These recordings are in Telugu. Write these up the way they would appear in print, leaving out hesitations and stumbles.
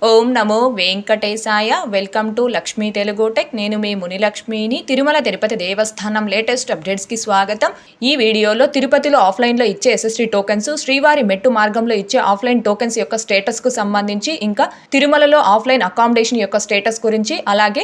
Om Namo Venkatesaya. Welcome to Lakshmi Telugu tech. నేను మీ మునిలక్ష్మిని. తిరుమల తిరుపతి దేవస్థానం లేటెస్ట్ అప్డేట్స్కి స్వాగతం. ఈ వీడియోలో తిరుపతిలో ఆఫ్లైన్లో ఇచ్చే ఎస్ఎస్టీ టోకెన్స్, శ్రీవారి మెట్టు మార్గంలో ఇచ్చే ఆఫ్లైన్ టోకెన్స్ యొక్క స్టేటస్కు సంబంధించి, ఇంకా తిరుమలలో ఆఫ్లైన్ అకామిడేషన్ యొక్క స్టేటస్ గురించి, అలాగే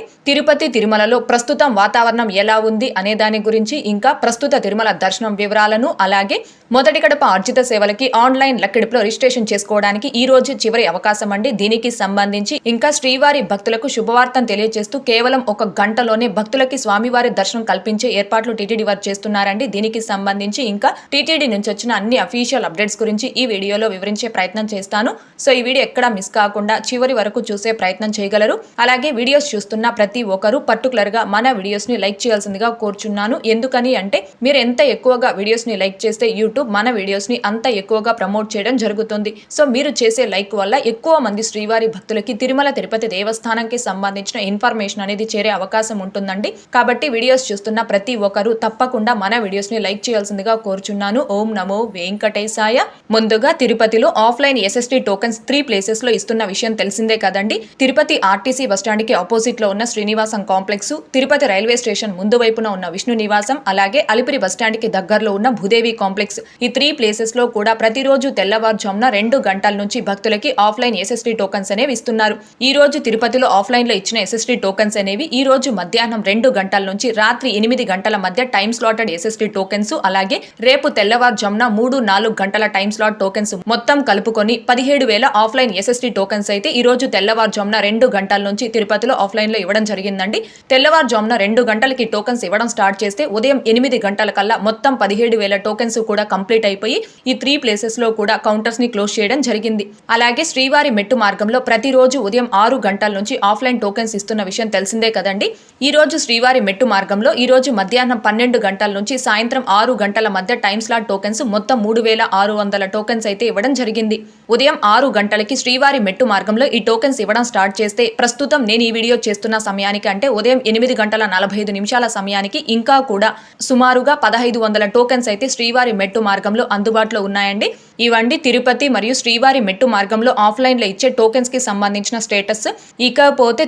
తిరుమలలో ప్రస్తుతం వాతావరణం ఎలా ఉంది అనే దాని గురించి, ఇంకా ప్రస్తుత తిరుమల దర్శనం వివరాలను, అలాగే మొదటి గడప ఆర్జిత సేవలకి ఆన్లైన్ లెక్కడిపులో రిజిస్ట్రేషన్ చేసుకోవడానికి ఈ రోజు చివరి అవకాశం అండి. దీనికి సంబంధించి ఇంకా శ్రీవారి భక్తులకు శుభవార్తను తెలియజేస్తూ కేవలం ఒక గంటలోనే భక్తులకి స్వామివారి దర్శనం కల్పించే ఏర్పాట్లు టీటీడీ వారు చేస్తున్నారండి. దీనికి సంబంధించి ఇంకా టీటీడీ నుంచి వచ్చిన అన్ని అఫీషియల్ అప్డేట్స్ గురించి ఈ వీడియోలో వివరించే ప్రయత్నం చేస్తాను. సో ఈ వీడియో ఎక్కడా మిస్ కాకుండా చివరి వరకు చూసే ప్రయత్నం చేయగలరు. అలాగే వీడియోస్ చూస్తున్న ప్రతి ఒక్కరు పర్టికులర్ గా మన వీడియోస్ ని లైక్ చేయాల్సిందిగా కోరుచున్నాను. ఎందుకని అంటే మీరు ఎంత ఎక్కువగా వీడియోస్ ని లైక్ చేస్తే యూట్యూబ్ మన వీడియోస్ ని అంత ఎక్కువగా ప్రమోట్ చేయడం జరుగుతుంది. సో మీరు చేసే లైక్ వల్ల ఎక్కువ మంది శ్రీవారి భక్తులకి తిరుమల తిరుపతి దేవస్థానంకి సంబంధించిన ఇన్ఫర్మేషన్ అనేది చేరే అవకాశం ఉంటుందండి. కాబట్టి వీడియోస్ చూస్తున్న ప్రతి ఒక్కరు తప్పకుండా మన వీడియోస్ ని లైక్ చేయాల్సిందిగా కోరుచున్నాను. ఓం నమో వెంకటేశాయ. ముందుగా తిరుపతిలో ఆఫ్లైన్ ఎస్ఎస్టీ టోకెన్స్ 3 ప్లేసెస్ లో ఇస్తున్న విషయం తెలిసిందే కదండి. తిరుపతి ఆర్టీసీ బస్టాండ్ కి ఆపోజిట్ లో ఉన్న Srinivasam complex, Tirupati railway station ముందు వైపున ఉన్న విష్ణు నివాసం, అలాగే అలిపిరి బస్టాండ్ కి దగ్గరలో ఉన్న భూదేవి కాంప్లెక్స్, ఈ 3 ప్లేసెస్ లో కూడా ప్రతిరోజు తెల్లవారుజామున 2 గంటల నుంచి భక్తులకి ఆఫ్లైన్ ఎస్ఎస్టీ టోకెన్స్ అనేవి ఇస్తున్నారు. ఈ రోజు తిరుపతిలో ఆఫ్లైన్ లో ఇచ్చిన ఎస్ఎస్టీ టోకెన్స్ అనేవి ఈ రోజు మధ్యాహ్నం 2 గంటల నుంచి రాత్రి 8 గంటల మధ్య టైం స్లాటెడ్ ఎస్ఎస్టీ టోకెన్స్, అలాగే రేపు తెల్లవారుజామున 3-4 గంటల టైం స్లాట్ టోకెన్స్ మొత్తం కలుపుకొని 17,000 ఆఫ్లైన్ ఎస్ఎస్టీ టోకెన్స్ అయితే ఈ రోజు తెల్లవారుజామున 2 గంటల నుంచి తిరుపతిలో ఆఫ్లైన్ లో ఇవ్వడం జరిగిందండి. తెల్లవారుజామున 2 గంటలకి టోకెన్స్ ఇవ్వడం స్టార్ట్ చేస్తే ఉదయం 8 గంటల కల్లా మొత్తం 17,000 టోకెన్స్ కూడా కంప్లీట్ అయిపోయి ఈ 3 ప్లేసెస్ లో కూడా కౌంటర్స్ ని క్లోజ్ చేయడం జరిగింది. అలాగే శ్రీవారి మెట్టు మార్గంలో ప్రతిరోజు ఉదయం 6 గంటల నుంచి ఆఫ్లైన్ టోకెన్స్ ఇస్తున్న విషయం తెలిసిందే కదండి. ఈ రోజు శ్రీవారి మెట్టు మార్గంలో ఈ రోజు మధ్యాహ్నం 12 గంటల నుంచి సాయంత్రం 6 గంటల మధ్య టైం స్లాట్ టోకెన్స్ మొత్తం 3,600 టోకెన్స్ అయితే ఇవ్వడం జరిగింది. ఉదయం 6 గంటలకి శ్రీవారి మెట్టు మార్గంలో ఈ టోకెన్స్ ఇవ్వడం స్టార్ట్ చేస్తే ప్రస్తుతం నేను ఈ వీడియో చేస్తున్న సమయానికి అంటే ఉదయం 8:45 సమయానికి ఇంకా కూడా సుమారుగా 1,500 టోకెన్స్ అయితే శ్రీవారి మెట్టు మార్గంలో అందుబాటులో ఉన్నాయండి. ఇవండి తిరుపతి మరియు శ్రీవారి మెట్టు మార్గంలో ఆఫ్లైన్ లో ఇచ్చే టోకెన్స్ కి సంబంధించిన స్టేటస్. ఇకపోతే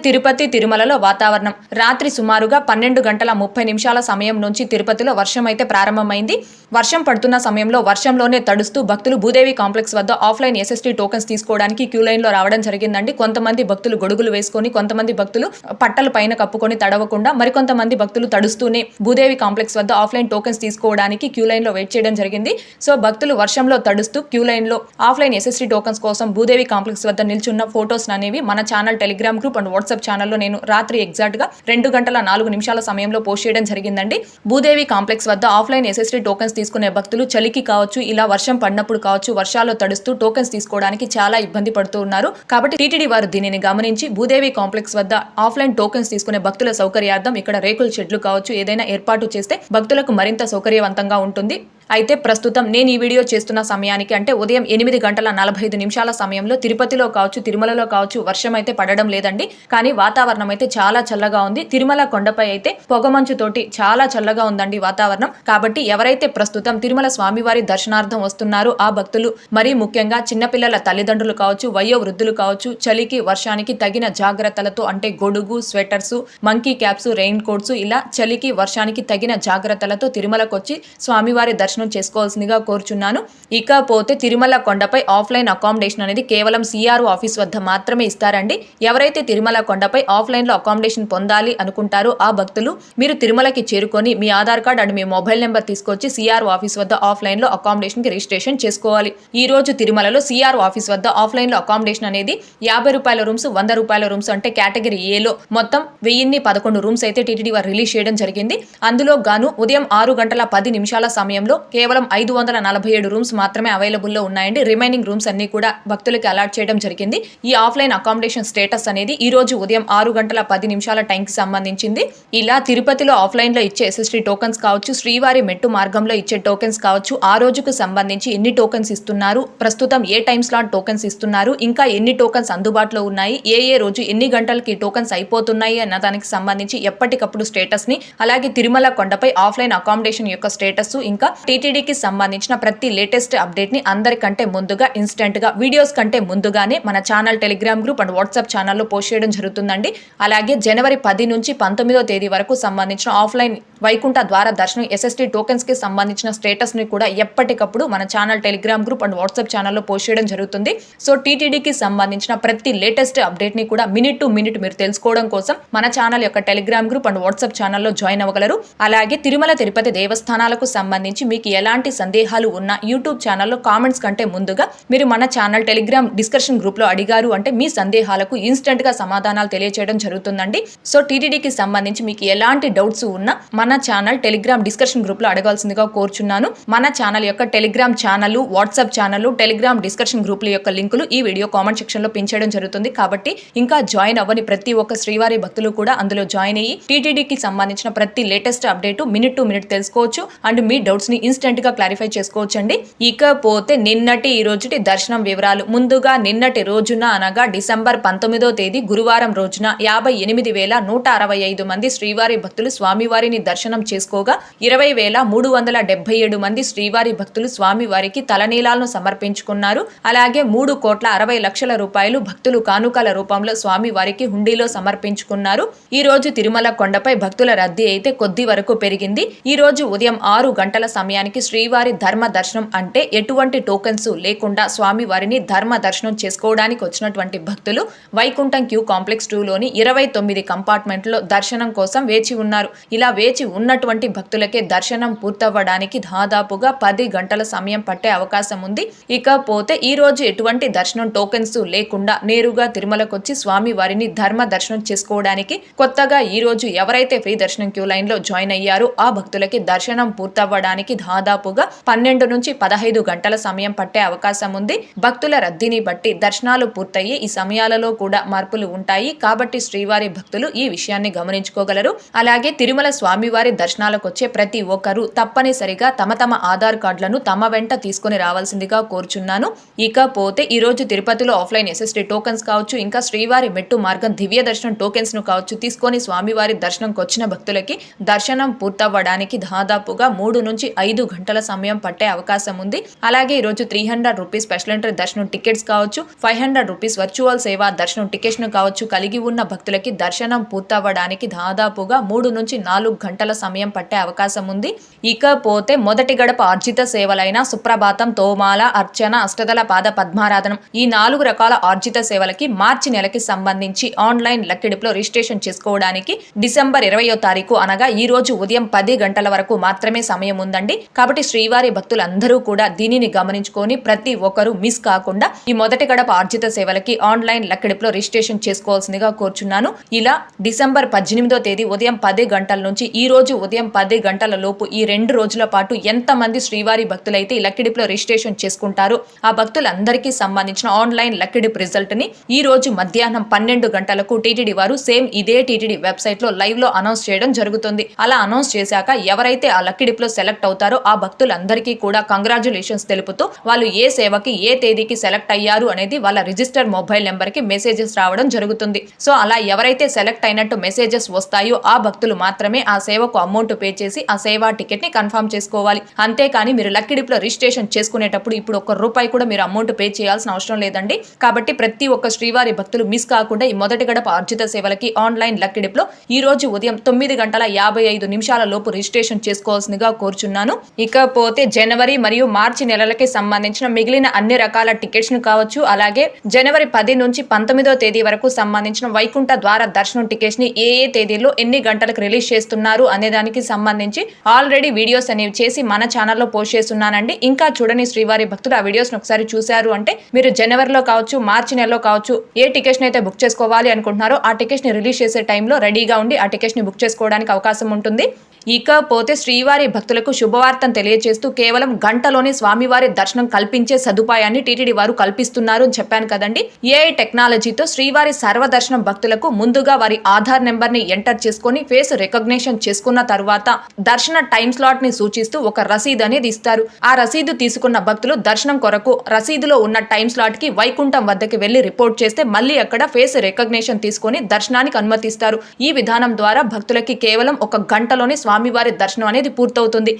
తిరుమలలో వాతావరణం రాత్రి సుమారుగా 12:30 సమయం నుంచి తిరుపతిలో వర్షం అయితే ప్రారంభమైంది. వర్షం పడుతున్న సమయంలో వర్షంలోనే తడుస్తూ భక్తులు భూదేవి కాంప్లెక్స్ వద్ద ఆఫ్లైన్ ఎస్ఎస్టీ టోకెన్స్ తీసుకోవడానికి క్యూ లైన్ లో రావడం జరిగిందండి. కొంతమంది భక్తులు గొడుగులు వేసుకొని, కొంతమంది భక్తులు పట్టలు పైన కప్పుకొని తడవకుండా, మరికొంతమంది భక్తులు తడుస్తూనే భూదేవి కాంప్లెక్స్ వద్ద ఆఫ్లైన్ టోకెన్స్ తీసుకోవడానికి క్యూ లైన్ లో వెయిట్ చేయడం జరిగింది. సో భక్తులు వర్షంలో తడుస్తూ క్యూ లైన్ లో ఆఫ్లైన్ ఎస్ఎస్టీ టోకెన్స్ కోసం భూదేవి కాంప్లెక్స్ వద్ద నిల్చున్న ఫోటోస్ అనేవి మన channel Telegram group and WhatsApp ఛానల్లో నేను రాత్రి ఎగ్జాక్ట్ గా 2:04 సమయంలో పోస్ట్ చేయడం జరిగిందండి. భూదేవి కాంప్లెక్స్ వద్ద ఆఫ్లైన్ ఎస్ఎస్టీ టోకెన్స్ తీసుకునే భక్తులు చలికి కావచ్చు, ఇలా వర్షం పడినప్పుడు కావచ్చు, వర్షాల్లో తడుస్తూ టోకెన్స్ తీసుకోవడానికి చాలా ఇబ్బంది పడుతూ ఉన్నారు. కాబట్టి టీటీడీ వారు దీనిని గమనించి భూదేవి కాంప్లెక్స్ వద్ద ఆఫ్లైన్ టోకెన్స్ తీసుకునే భక్తుల సౌకర్యార్థం ఇక్కడ రేకుల షెడ్లు కావచ్చు ఏదైనా ఏర్పాటు చేస్తే భక్తులకు మరింత సౌకర్యవంతంగా ఉంటుంది. అయితే ప్రస్తుతం నేను ఈ వీడియో చేస్తున్న సమయానికి అంటే ఉదయం 8:45 సమయంలో తిరుపతిలో కావచ్చు, తిరుమలలో కావచ్చు వర్షం అయితే పడడం లేదండి. కానీ వాతావరణం అయితే చాలా చల్లగా ఉంది. తిరుమల కొండపై అయితే పొగమంచుతోటి చాలా చల్లగా ఉందండి వాతావరణం. కాబట్టి ఎవరైతే ప్రస్తుతం తిరుమల స్వామివారి దర్శనార్థం వస్తున్నారో ఆ భక్తులు, మరీ ముఖ్యంగా చిన్నపిల్లల తల్లిదండ్రులు కావచ్చు, వయో వృద్ధులు కావచ్చు, చలికి వర్షానికి తగిన జాగ్రత్తలతో అంటే గొడుగు, sweaters, monkey caps, rain coats, ఇలా చలికి వర్షానికి తగిన జాగ్రత్తలతో తిరుమలకు వచ్చి స్వామివారి దర్శనం చేసుకోవాల్సిందిగా కోరుచున్నాను. ఇకపోతే తిరుమల కొండపై ఆఫ్లైన్ అకామిడేషన్ అనేది కేవలం సిఆర్ఓ ఆఫీస్ వద్ద మాత్రమే ఇస్తారండి. ఎవరైతే తిరుమల కొండపై ఆఫ్లైన్ లో అకామిడేషన్ పొందాలి అనుకుంటారో ఆ భక్తులు మీరు తిరుమలకి చేరుకొని మీ ఆధార్ కార్డ్ అండ్ మీ మొబైల్ నెంబర్ తీసుకొచ్చి సిఆర్ఓ ఆఫీస్ వద్ద ఆఫ్లైన్ లో అకామిడేషన్ కి రిజిస్ట్రేషన్ చేసుకోవాలి. ఈ రోజు తిరుమలలో సిఆర్ఓ ఆఫీస్ వద్ద ఆఫ్లైన్ లో అకామిడేషన్ అనేది ₹50 రూమ్స్, ₹100 రూమ్స్ అంటే కేటగిరీ ఏలో మొత్తం 1011 రూమ్స్ అయితే టీటీడీ వారు రిలీజ్ చేయడం జరిగింది. అందులో గాను ఉదయం 6:10 సమయంలో కేవలం 547 రూమ్స్ మాత్రమే అవైలబుల్ లో ఉన్నాయండి. రిమైనింగ్ రూమ్స్ అన్ని కూడా భక్తులకి అలాట్ చేయడం జరిగింది. ఈ ఆఫ్లైన్ అకామిడేషన్ స్టేటస్ అనేది ఈ రోజు ఉదయం 6:10 టైం కి సంబంధించింది. ఇలా తిరుపతిలో ఆఫ్లైన్ లో ఇచ్చే ఎస్ఎస్టీ టోకెన్స్ కావచ్చు, శ్రీవారి మెట్టు మార్గంలో ఇచ్చే టోకెన్స్ కావచ్చు, ఆ రోజుకు సంబంధించి ఎన్ని టోకెన్స్ ఇస్తున్నారు, ప్రస్తుతం ఏ టైం స్లాట్ టోకెన్స్ ఇస్తున్నారు, ఇంకా ఎన్ని టోకెన్స్ అందుబాటులో ఉన్నాయి, ఏ రోజు ఎన్ని గంటలకి టోకెన్స్ అయిపోతున్నాయి అన్న దానికి సంబంధించి ఎప్పటికప్పుడు స్టేటస్ ని, అలాగే తిరుమల కొండపై ఆఫ్లైన్ అకామిడేషన్ యొక్క స్టేటస్, ఇంకా టీటీడీకి సంబంధించిన ప్రతి లేటెస్ట్ అప్డేట్ ని అందరికంటే ముందుగా ఇన్స్టెంట్ గా వీడియోస్ కంటే ముందుగానే మన channel Telegram group and WhatsApp ఛానల్లో పోస్ట్ చేయడం జరుగుతుందండి. అలాగే జనవరి 10 నుంచి 19వ తేదీ వరకు సంబంధించిన ఆఫ్లైన్ వైకుంఠ ద్వార దర్శనం SST టోకెన్స్ కి సంబంధించిన స్టేటస్ ని కూడా ఎప్పటికప్పుడు మన channel Telegram group and WhatsApp ఛానల్లో పోస్ట్ చేయడం జరుగుతుంది. సో టీటీడీకి సంబంధించిన ప్రతి లేటెస్ట్ అప్డేట్ ని కూడా మినిట్ టు మినిట్ మీరు తెలుసుకోవడం కోసం మన ఛానల్ యొక్క టెలిగ్రామ్ గ్రూప్ అండ్ వాట్సాప్ ఛానల్లో జాయిన్ అవ్వగలరు. అలాగే తిరుమల తిరుపతి దేవస్థానాలకు సంబంధించి మీకు ఎలాంటి సందేహాలు ఉన్నా యూట్యూబ్ ఛానల్లో కామెంట్స్ కంటే ముందుగా మీరు మన ఛానల్ టెలిగ్రామ్ డిస్కషన్ గ్రూప్ లో అడిగారు అంటే మీ సందేహాలకు ఇన్స్టెంట్ గా సమాధానాలు తెలియజేయడం జరుగుతుందండి. సో టీటీడీకి సంబంధించి మీకు ఎలాంటి డౌట్స్ ఉన్నా మన ఛానల్ టెలిగ్రామ్ డిస్కషన్ గ్రూప్ లో అడగాల్సిందిగా కోరుచున్నాను. మన ఛానల్ యొక్క Telegram channel, WhatsApp channel, Telegram discussion group యొక్క లింకులు ఈ వీడియో కామెంట్ సెక్షన్ లో పిన్ చేయడం జరుగుతుంది. కాబట్టి ఇంకా జాయిన్ అవ్వని ప్రతి ఒక్క శ్రీవారి భక్తులు కూడా అందులో జాయిన్ అయ్యి టీటీడీకి సంబంధించిన ప్రతి latest update minute to minute తెలుసుకోవచ్చు అండ్ మీ డౌట్స్ ని ఇన్స్టెంట్ గా క్లారిఫై చేసుకోవచ్చు అండి. ఇకపోతే నిన్నటి ఈ రోజుటి దర్శనం వివరాలు. ముందుగా నిన్నటి రోజున అనగా డిసెంబర్ 19వ తేదీ గురువారం రోజున 58,165 మంది శ్రీవారి భక్తులు స్వామివారిని దర్శనం చేసుకోగా 20,377 మంది శ్రీవారి భక్తులు స్వామివారికి తలనీలాలను సమర్పించుకున్నారు. అలాగే 3,60,00,000 రూపాయలు భక్తులు కానుకల రూపంలో స్వామివారికి హుండీలో సమర్పించుకున్నారు. ఈ రోజు తిరుమల కొండపై భక్తుల రద్దీ అయితే కొద్ది వరకు పెరిగింది. ఈ రోజు ఉదయం 6 గంటల సమయానికి శ్రీవారి ధర్మ దర్శనం అంటే ఎటువంటి టోకెన్స్ లేకుండా స్వామివారిని ధర్మ దర్శనం చేసుకోవడానికి వచ్చినటువంటి భక్తులు వైకుంఠం క్యూ కాంప్లెక్స్ 2లోని 29 కంపార్ట్మెంట్లో దర్శనం కోసం వేచి ఉన్నారు. ఇలా వేచి ఉన్నటువంటి భక్తులకే దర్శనం పూర్తవ్వడానికి దాదాపుగా 10 గంటల సమయం పట్టే అవకాశం ఉంది. ఇకపోతే ఈ రోజు ఎటువంటి దర్శనం టోకెన్స్ లేకుండా నేరుగా తిరుమలకు వచ్చి స్వామి వారిని ధర్మ దర్శనం చేసుకోవడానికి కొత్తగా ఈ రోజు ఎవరైతే ఫ్రీ దర్శనం క్యూ లైన్ లో జాయిన్ అయ్యారో ఆ భక్తులకి దర్శనం పూర్తవ్వడానికి దాదాపుగా 12 నుంచి 15 గంటల సమయం పట్టే అవకాశం ఉంది. భక్తుల రద్దీని బట్టి దర్శనాలు పూర్తయ్యి ఈ సమయాలలో కూడా మార్పులు ఉంటాయి. కాబట్టి శ్రీవారి భక్తులు ఈ విషయాన్ని గమనించుకోగలరు. అలాగే తిరుమల స్వామివారి దర్శనాలకు వచ్చే ప్రతి ఒక్కరూ తప్పనిసరిగా తమ తమ ఆధార్ కార్డులను తమ వెంట తీసుకుని రావాల్సిందిగా కోరుచున్నాను. ఇకపోతే ఈ రోజు తిరుపతిలో ఆఫ్లైన్ SST టోకెన్స్ కావచ్చు, ఇంకా శ్రీవారి మెట్టు మార్గం దివ్య దర్శనం టోకెన్స్ ను కావచ్చు తీసుకొని స్వామివారి దర్శనంకి వచ్చిన భక్తులకి దర్శనం పూర్తవ్వడానికి దాదాపుగా 3 నుంచి 5 గంటల సమయం పట్టే అవకాశం ఉంది. అలాగే ఈ రోజు 300 రూపీస్ స్పెషల్ ఎంట్రీ దర్శనం టికెట్స్ కావచ్చు, 500 రూపీస్ వర్చువల్ సేవా దర్శనం టికెట్స్ ను కావచ్చు కలిగి ఉన్న భక్తులకి దర్శనం పూర్తవ్వడానికి దాదాపుగా 3 నుంచి 4 గంటల సమయం పట్టే అవకాశం ఉంది. ఇకపోతే మొదటి గడప ఆర్జిత సేవలైన సుప్రభాతం, తోమాల, అర్చన, అష్టదళ పాద పద్మారాధనం ఈ 4 రకాల ఆర్జిత సేవలకి మార్చి నెలకి సంబంధించి ఆన్లైన్ లక్కిడిపులో రిజిస్ట్రేషన్ చేసుకోవడానికి డిసెంబర్ 20వ తారీఖు అనగా ఈ రోజు ఉదయం 10 గంటల వరకు మాత్రమే సమయం ఉందండి. కాబట్టి శ్రీవారి భక్తులందరూ కూడా దీనిని గమనించుకొని ప్రతి ఒక్కరూ మిస్ కాకుండా ఈ మొదటి గడప ఆర్జిత సేవలకి ఆన్లైన్ లక్కిడిపులో రిజిస్ట్రేషన్ చేసుకోవాల్సిందిగా కోరుచున్నాను. ఇలా డిసెంబర్ 18వ తేదీ ఉదయం 10 గంటల నుంచి ఈ రోజు ఉదయం 10 గంటల లోపు ఈ 2 రోజుల పాటు ఎంతమంది శ్రీవారి భక్తులైతే ఈ లక్కిడిపులో రిజిస్ట్రేషన్ చేసుకుంటారో ఆ భక్తులందరికీ సంబంధించిన ఆన్లైన్ లక్కిడిపు రిజల్ట్ ని ఈ రోజు మధ్యాహ్నం 12 గంటలకు టీటీడీ వారు సేమ్ ఇదే టీటీడీ వెబ్సైట్ లో లైవ్ లో అనౌన్స్ చేయడం జరుగుతుంది. అలా అనౌన్స్ చేశాక ఎవరైతే ఆ లక్కిడిపులో సెలెక్ట్ అవుతారో ఆ భక్తులందరికీ కూడా కంగ్రాచులేషన్స్ తెలుపుతూ వాళ్ళు ఏ సేవకి ఏ తేదీకి సెలెక్ట్ అయ్యారు అనేది వాళ్ళ రిజిస్టర్ మొబైల్ నెంబర్ కి మెసేజెస్ రావడం జరుగుతుంది. సో అలా ఎవరైతే సెలెక్ట్ అయినట్టు మెసేజెస్ వస్తాయో ఆ భక్తులు మాత్రమే ఆ సేవకు అమౌంట్ పే చేసి ఆ సేవా టికెట్ ని కన్ఫర్మ్ చేసుకోవాలి. అంతేకాని మీరు లక్కిడిపులో రిజిస్ట్రేషన్ చేసుకునేటప్పుడు ఇప్పుడు ₹1 కూడా మీరు అమౌంట్ పే చేయాల్సిన అవసరం లేదండి. కాబట్టి ప్రతి ఒక్క శ్రీవారి భక్తులు మిస్ కాకుండా ఈ మొదటి గడప ఆర్జిత సేవలకి ఆన్లైన్ లక్కిడిపులో ఈ రోజు ఉదయం 9:55 లోపు రిజిస్ట్రేషన్ చేసుకోవాల్సిందిగా కోరుచున్నాను. ఇకపోతే జనవరి మరియు మార్చి నెలలకి సంబంధించిన మిగిలిన అన్ని రకాల టికెట్స్ ను కావచ్చు, అలాగే జనవరి 10 నుంచి 19వ తేదీ వరకు సంబంధించిన వైకుంఠ ద్వార దర్శనం టికెట్స్ ని ఏ తేదీలో ఎన్ని గంటలకు రిలీజ్ చేస్తున్నారు అనే దానికి సంబంధించి ఆల్రెడీ వీడియోస్ అనేవి చేసి మన ఛానల్లో పోస్ట్ చేస్తున్నానండి. ఇంకా చూడని శ్రీవారి భక్తులు ఆ వీడియోస్ ఒకసారి చూశారు అంటే మీరు జనవరిలో కావచ్చు, మార్చి నెలలో కావచ్చు ఏ టికెట్స్ అయితే బుక్ చేసుకోవాలి అనుకుంటున్నారో ఆ టికెట్స్ ని రిలీజ్ చేసే టైంలో రెడీగా ఉండి ఆ టికెట్స్ ని బుక్ చేసుకోవడానికి అవకాశం ఉంటుంది. ఇకపోతే శ్రీవారి భక్తులకు శుభవార్తను తెలియజేస్తూ కేవలం గంటలోనే స్వామివారి దర్శనం కల్పించే సదుపాయాన్ని టీటీడీ వారు కల్పిస్తున్నారు అని చెప్పాను కదండి. ఏఐ టెక్నాలజీతో శ్రీవారి సర్వదర్శనం భక్తులకు ముందుగా వారి ఆధార్ నెంబర్ ని ఎంటర్ చేసుకొని ఫేస్ రికగ్నిషన్ చేసుకున్న తరువాత దర్శన టైం స్లాట్ ని సూచిస్తూ ఒక రసీదు అనేది ఇస్తారు. ఆ రసీదు తీసుకున్న భక్తులు దర్శనం కొరకు రసీదులో ఉన్న టైం స్లాట్ కి వైకుంఠం వద్దకి వెళ్లి రిపోర్ట్ చేస్తే మళ్ళీ అక్కడ ఫేస్ రికగ్నిషన్ తీసుకొని దర్శనానికి అనుమతిస్తారు. ఈ విధానం ద్వారా భక్తులకి కేవలం 1 గంటలోనే స్వామివారి దర్శనం అనేది పూర్తవుతుంది.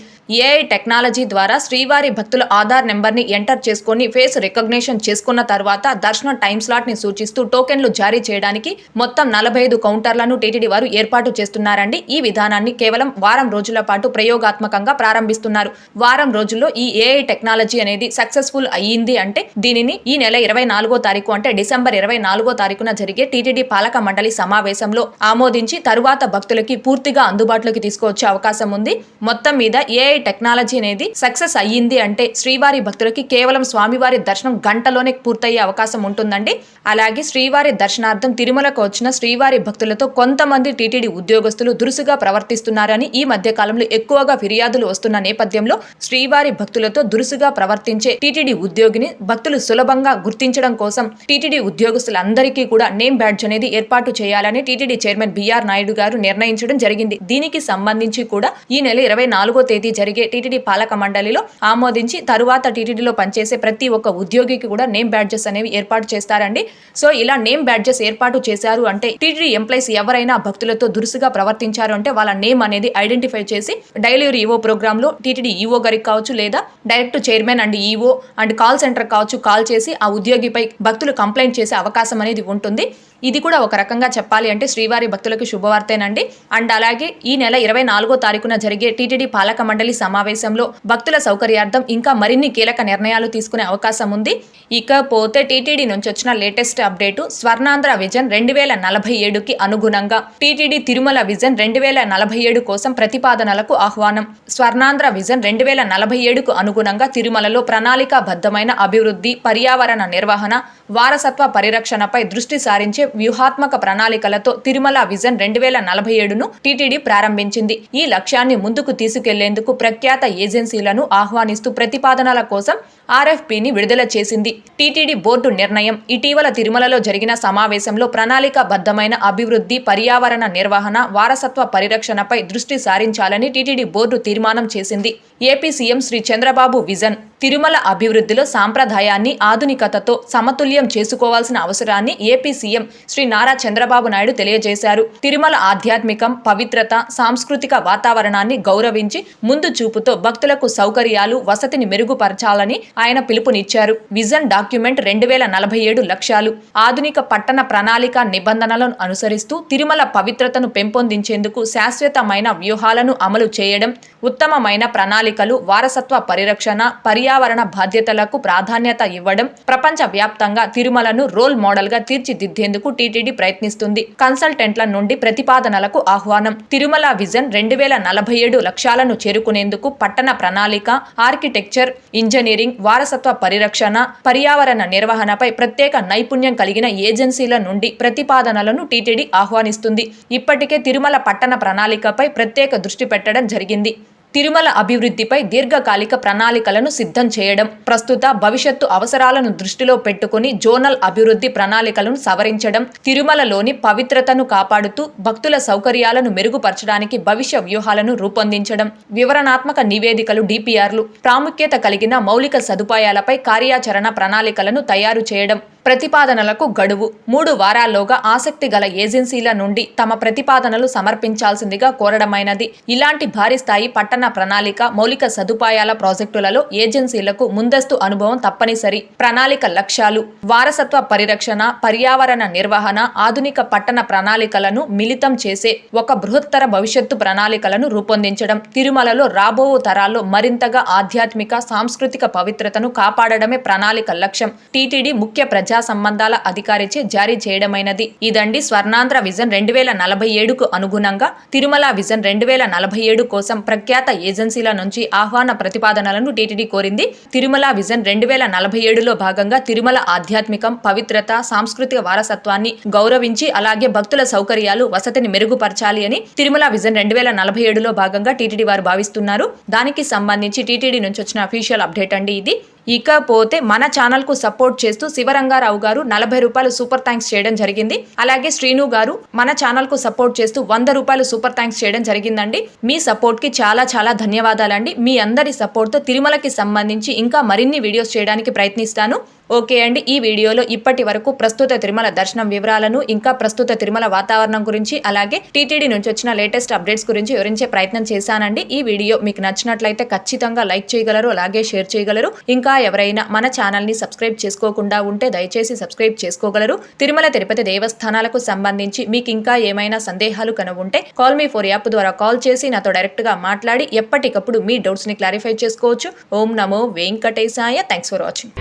ఏఐ టెక్నాలజీ ద్వారా శ్రీవారి భక్తుల ఆధార్ నెంబర్ని ఎంటర్ చేసుకొని ఫేస్ రికగ్నిషన్ చేసుకున్న తర్వాత దర్శనం టైం స్లాట్ని సూచిస్తూ టోకెన్లు జారీ చేయడానికి మొత్తం 45 కౌంటర్లను టీటీడీ వారు ఏర్పాటు చేస్తున్నారండి. ఈ విధానాన్ని కేవలం వారం రోజుల పాటు ప్రయోగాత్మకంగా ప్రారంభిస్తున్నారు. వారం రోజుల్లో ఈ ఏఐ టెక్నాలజీ అనేది సక్సెస్ఫుల్ అయ్యింది అంటే దీనిని ఈ నెల 24వ తారీఖు అంటే డిసెంబర్ 24వ తారీఖున జరిగే టీటీడీ పాలక మండలి సమావేశంలో ఆమోదించి తరువాత భక్తులకి పూర్తిగా అందుబాటులోకి తీసుకువచ్చే అవకాశం ఉంది. మొత్తం మీద ఏఐ టెక్నాలజీ అనేది సక్సెస్ అయ్యింది అంటే శ్రీవారి భక్తులకి కేవలం స్వామివారి దర్శనం గంటలోనే పూర్తయ్యే అవకాశం ఉంటుందండి. అలాగే శ్రీవారి దర్శనార్థం తిరుమలకు వచ్చిన శ్రీవారి భక్తులతో కొంతమంది టీటీడీ ఉద్యోగస్తులు దురుసుగా ప్రవర్తిస్తున్నారని ఈ మధ్య కాలంలో ఎక్కువగా ఫిర్యాదులు వస్తున్న నేపథ్యంలో శ్రీవారి భక్తులతో దురుసుగా ప్రవర్తించే టీటీడీ ఉద్యోగిని భక్తులు సులభంగా గుర్తించడం కోసం టీటీడీ ఉద్యోగస్తులందరికీ కూడా నేమ్ బ్యాడ్జ్ అనేది ఏర్పాటు చేయాలని టీటీడీ చైర్మన్ బిఆర్ నాయుడు గారు నిర్ణయించడం జరిగింది. దీనికి సంబంధించి కూడా ఈ నెల 24వ తేదీ జరిగే టీటీడీ పాలక మండలిలో ఆమోదించి తరువాత టీటీడీలో పనిచేసే ప్రతి ఒక్క ఉద్యోగికి కూడా నేమ్ బ్యాడ్జెస్ అనేవి ఏర్పాటు చేస్తారండి. సో ఇలా నేమ్ బ్యాడ్జెస్ ఏర్పాటు చేశారు అంటే టీటీడీ ఎంప్లాయీస్ ఎవరైనా భక్తులతో దురుసుగా ప్రవర్తించారు అంటే వాళ్ళ నేమ్ అనేది ఐడెంటిఫై చేసి డైలీ ఈవో ప్రోగ్రామ్ లో టీటీడీ ఈవో గారికి కావచ్చు లేదా direct chairman and EO and call centre కావచ్చు కాల్ చేసి ఆ ఉద్యోగిపై భక్తులు కంప్లైంట్ చేసే అవకాశం అనేది ఉంటుంది. ఇది కూడా ఒక రకంగా చెప్పాలి అంటే శ్రీవారి భక్తులకు శుభవార్తేనండి. అండ్ అలాగే ఈ నెల 24వ తారీఖున జరిగే టీటీడీ పాలక మండలి సమావేశంలో భక్తుల సౌకర్యార్థం ఇంకా మరిన్ని కీలక నిర్ణయాలు తీసుకునే అవకాశం ఉంది. ఇకపోతే టీటీడీ నుంచి వచ్చిన లేటెస్ట్ అప్డేటు స్వర్ణాంధ్ర విజన్ 2047కి అనుగుణంగా టీటీడీ తిరుమల విజన్ 2047 కోసం ప్రతిపాదనలకు ఆహ్వానం. స్వర్ణాంధ్ర విజన్ 2047కు అనుగుణంగా తిరుమలలో ప్రణాళికాబద్ధమైన అభివృద్ధి, పర్యావరణ నిర్వహణ, వారసత్వ పరిరక్షణపై దృష్టి సారించే వ్యూహాత్మక ప్రణాళికలతో తిరుమల విజన్ 2047ను టీటీడీ ప్రారంభించింది. ఈ లక్ష్యాన్ని ముందుకు తీసుకెళ్లేందుకు ప్రఖ్యాత ఏజెన్సీలను ఆహ్వానిస్తూ ప్రతిపాదనల కోసం RFPని విడుదల చేసింది. టీటీడీ బోర్డు నిర్ణయం. ఇటీవల తిరుమలలో జరిగిన సమావేశంలో ప్రణాళికాబద్ధమైన అభివృద్ధి, పర్యావరణ నిర్వహణ, వారసత్వ పరిరక్షణపై దృష్టి సారించాలని టీటీడీ బోర్డు తీర్మానం చేసింది. AP CM Shri Chandrababu vision. తిరుమల అభివృద్ధిలో సాంప్రదాయాన్ని ఆధునికతతో సమతుల్యం చేసుకోవాల్సిన అవసరాన్ని ఏపీ సీఎం శ్రీ నారా చంద్రబాబు నాయుడు తెలియజేశారు. తిరుమల ఆధ్యాత్మికం, పవిత్రత, సాంస్కృతిక వాతావరణాన్ని గౌరవించి ముందు చూపుతో భక్తులకు సౌకర్యాలు, వసతిని మెరుగుపరచాలని ఆయన పిలుపునిచ్చారు. విజన్ డాక్యుమెంట్ 2047 లక్ష్యాలు. ఆధునిక పట్టణ ప్రణాళిక నిబంధనలను అనుసరిస్తూ తిరుమల పవిత్రతను పెంపొందించేందుకు శాశ్వతమైన వ్యూహాలను అమలు చేయడం, ఉత్తమమైన ప్రణాళికలు, వారసత్వ పరిరక్షణ, పర్యావరణ బాధ్యతలకు ప్రాధాన్యత ఇవ్వడం, ప్రపంచ వ్యాప్తంగా తిరుమలను రోల్ మోడల్ గా తీర్చిదిద్దేందుకు టీటీడీ ప్రయత్నిస్తుంది. కన్సల్టెంట్ల నుండి ప్రతిపాదనలకు ఆహ్వానం. తిరుమల విజన్ 2047 లక్ష్యాలను చేరుకునేందుకు పట్టణ ప్రణాళిక, ఆర్కిటెక్చర్, ఇంజనీరింగ్, వారసత్వ పరిరక్షణ, పర్యావరణ నిర్వహణపై ప్రత్యేక నైపుణ్యం కలిగిన ఏజెన్సీల నుండి ప్రతిపాదనలను టీటీడీ ఆహ్వానిస్తుంది. ఇప్పటికే తిరుమల పట్టణ ప్రణాళికపై ప్రత్యేక దృష్టి పెట్టడం జరిగింది. తిరుమల అభివృద్ధిపై దీర్ఘకాలిక ప్రణాళికలను సిద్ధం చేయడం, ప్రస్తుత భవిష్యత్తు అవసరాలను దృష్టిలో పెట్టుకుని జోనల్ అభివృద్ధి ప్రణాళికలను సవరించడం, తిరుమలలోని పవిత్రతను కాపాడుతూ భక్తుల సౌకర్యాలను మెరుగుపరచడానికి భవిష్య వ్యూహాలను రూపొందించడం, వివరణాత్మక నివేదికలు DPRలు, ప్రాముఖ్యత కలిగిన మౌలిక సదుపాయాలపై కార్యాచరణ ప్రణాళికలను తయారు చేయడం. ప్రతిపాదనలకు గడువు 3 వారాల్లోగా ఆసక్తి గల ఏజెన్సీల నుండి తమ ప్రతిపాదనలు సమర్పించాల్సిందిగా కోరడమైనది. ఇలాంటి భారీ స్థాయి పట్టణ ప్రణాళిక, మౌలిక సదుపాయాల ప్రాజెక్టులలో ఏజెన్సీలకు ముందస్తు అనుభవం తప్పనిసరి. ప్రణాళిక లక్ష్యాలు. వారసత్వ పరిరక్షణ, పర్యావరణ నిర్వహణ, ఆధునిక పట్టణ ప్రణాళికలను మిళితం చేసే ఒక బృహత్తర భవిష్యత్తు ప్రణాళికలను రూపొందించడం. తిరుమలలో రాబో తరాల్లో మరింతగా ఆధ్యాత్మిక, సాంస్కృతిక పవిత్రతను కాపాడడమే ప్రణాళిక లక్ష్యం. టీటీడీ ముఖ్య ప్రజా సంబంధాల అధికారిచే జారీ చేయడమైనది. ఇదండి స్వర్ణాంధ్ర విజన్ 2047కు అనుగుణంగా తిరుమల విజన్ 2047 కోసం ప్రఖ్యాత ఏజెన్సీల నుంచి ఆహ్వాన ప్రతిపాదనలను టీటీడీ కోరింది. తిరుమల విజన్ 2047లో భాగంగా తిరుమల ఆధ్యాత్మికం, పవిత్రత, సాంస్కృతిక వారసత్వాన్ని గౌరవించి అలాగే భక్తుల సౌకర్యాలు, వసతిని మెరుగుపరచాలి అని తిరుమల విజన్ 2047లో భాగంగా టీటీడీ వారు భావిస్తున్నారు. దానికి సంబంధించి టీటీడీ నుంచి వచ్చిన అఫీషియల్ అప్డేట్ అండి ఇది. ఇకపోతే మన ఛానల్ కు సపోర్ట్ చేస్తూ శివరంగారావు గారు 40 రూపాయలు సూపర్ థ్యాంక్స్ చేయడం జరిగింది. అలాగే శ్రీను గారు మన ఛానల్ కు సపోర్ట్ చేస్తూ 100 రూపాయలు సూపర్ థ్యాంక్స్ చేయడం జరిగిందండి. మీ సపోర్ట్ కి చాలా చాలా ధన్యవాదాలండి. మీ అందరి సపోర్ట్ తో తిరుమలకి సంబంధించి ఇంకా మరిన్ని వీడియోస్ చేయడానికి ప్రయత్నిస్తాను. ఓకే అండి, ఈ వీడియోలో ఇప్పటి వరకు ప్రస్తుత తిరుమల దర్శనం వివరాలను, ఇంకా ప్రస్తుత తిరుమల వాతావరణం గురించి, అలాగే టీటీడీ నుంచి వచ్చిన లేటెస్ట్ అప్డేట్స్ గురించి వివరించే ప్రయత్నం చేశానండి. ఈ వీడియో మీకు నచ్చినట్లయితే ఖచ్చితంగా లైక్ చేయగలరు, అలాగే షేర్ చేయగలరు. ఇంకా ఎవరైనా మన ఛానల్ ని సబ్స్క్రైబ్ చేసుకోకుండా ఉంటే దయచేసి సబ్స్క్రైబ్ చేసుకోగలరు. తిరుమల తిరుపతి దేవస్థానాలకు సంబంధించి మీకు ఇంకా ఏమైనా సందేహాలు ఉంటే కాల్ మీ 4 యాప్ ద్వారా కాల్ చేసి నాతో డైరెక్ట్ గా మాట్లాడి ఎప్పటికప్పుడు మీ డౌట్స్ ని క్లారిఫై చేసుకోవచ్చు. ఓం నమో వెంకటేశాయ. Thanks for watching.